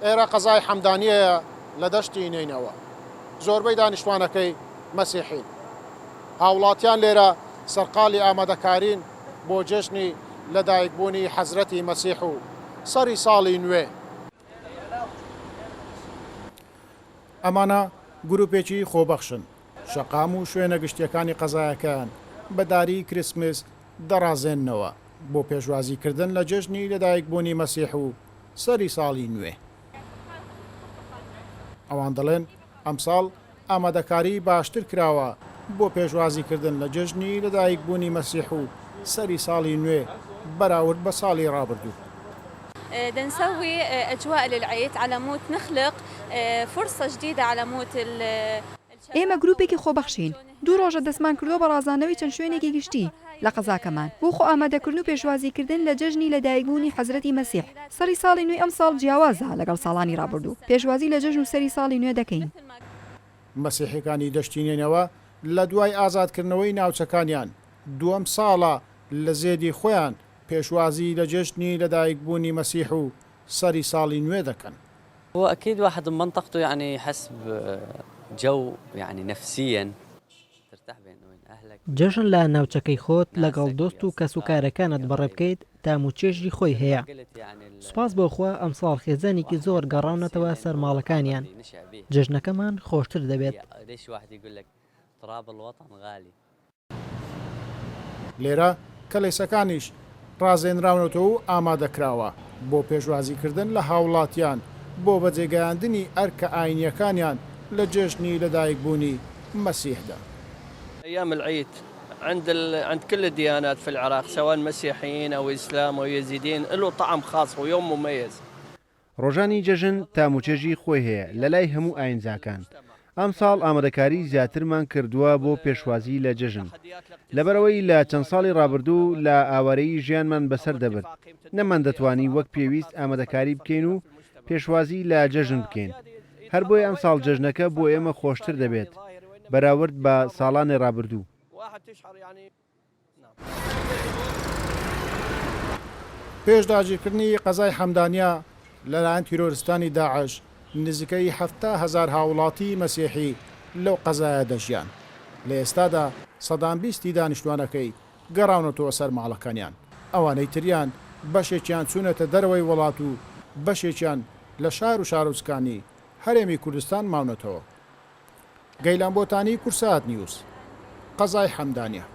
ئێرە قەزای حەمدانیەیە لە دەشتی نینەوە. زۆربەی دانیشتوانەکەی مەسیحین. هاوڵاتیان لێرە سەرقاڵی ئامادەکارین بۆ جێژنی لەدایکبوونی حەزرەتی مەسیح و سەری ساڵی نوێ. ئەمانە گروپێکی خۆبەخشن، شەقام و شوێنە گشتیەکانی قەزایەکان بەداری کریسمس دەڕازێننەوە بۆ پێشوازیکردن لە جێژنی لەدایکبوونی مەسیح و سەری ساڵی نوێ. ئەوان دەڵێن ئەمساڵ ئامادەکاری باشتر کراوە بۆ پێشوازیکردن لە جێژنی لەدایکبوونی مەسیح و سەری ساڵی نوێ بەراورد بە ساڵی ڕابردوو. نسوي أجواء للعيد على مود نخلق فرصة جديدة على مود ئێمە گروپێکی خۆبەخشین. دوو ڕۆژە دەستمان کردووە بە ڕازاندنەوەی چەند شوێنێکی گشتی لە قەزاکەمان بۆ خۆ ئامادەکردن و پێشوازیکردن لە جەژنی لەدایکبوونی حەزرەتی مەسیح. سەری ساڵی نوێ ئەم ساڵ جیاوازە لەگەڵ ساڵانی ڕابردوو. پێشوازی لە جەژن و سەری ساڵی نوێ دەکەین. مەسیحەکانی دەشتینێنەوە لە دوای ئازادکردنەوەی ناوچەکانیان دووەم ساڵە لە زێدی خۆیان پێشوازی لە جێژنی لەدایکبوونی مەسیح و سەری ساڵی نوێ دەکەن. هو أكيد واحد من منطقته يعني حسب جو يعني نفسيا ترتاح بين أهلك. جەژن لە ناوچەکەی خۆت لەگەڵ دۆست و کەس و کارەکانت بەڕێ بکەیت تام و چێژی خۆی هەیە. سوپاس بۆخوا ئەمساڵ خێزانێکی زۆر گەڕاونەتەوە سەر ماڵەکانیان. جەژنەکەمان خۆشتر دەبێت. لێرە کەلیسەکانیش ڕازێنراونەوە و ئامادەکراوە بۆ پێشوازیکردن لە هاوڵاتیان بۆ بەجێگەیاندنی ئەرکە ئاینیەکانیان لە جێژنی لەدایکبوونی مەسیحدا. أيام العيد عند كل الديانات في العراق سواء مسيحيين أو إسلام أو يزيدين له طعم خاص ويوم مميز. ڕۆژانی جەژن تاموچێژی خۆی هەیە لە لای هەموو ئاینزاکان. ئەم ساڵ ئامادەکاری زیاترمان کردووە بۆ پێشوازی لە جەژن. لەبەرەوەی لە چەند ساڵی ڕابردوو لە ئاوارەی ژیانمان بەسەر دەبێت نەمان دەتوانی وەک پێویست ئامادەکاری بکەین و پێشوازی لە جەژن بکەین. هەر بۆی ئەم ساڵ جەژنەکە بۆ ئێمە خۆشتر دەبێت بەراورد بە ساڵانی ڕابردوو. پێش داگیرکردنی قەزای حەمدانیا لەلایەن تیرۆریستانی داعش نزیکەی 7,000 هاوڵاتی مەسیحی لەو قەزایە دەژیان. لە ئێستادا 120 دانیشتوانەکەی گەڕاونەتەوە سەر ماڵەکانیان. ئەوانەی تریان بەشێکیان چوونەتە دەرەوەی وڵات و بەشێکیان لە شار و شارۆچکانی هەرێمی کوردستان ماونەتەوە. گەیلان بۆتانی کورسات نیوز قەزای حەمدانیە.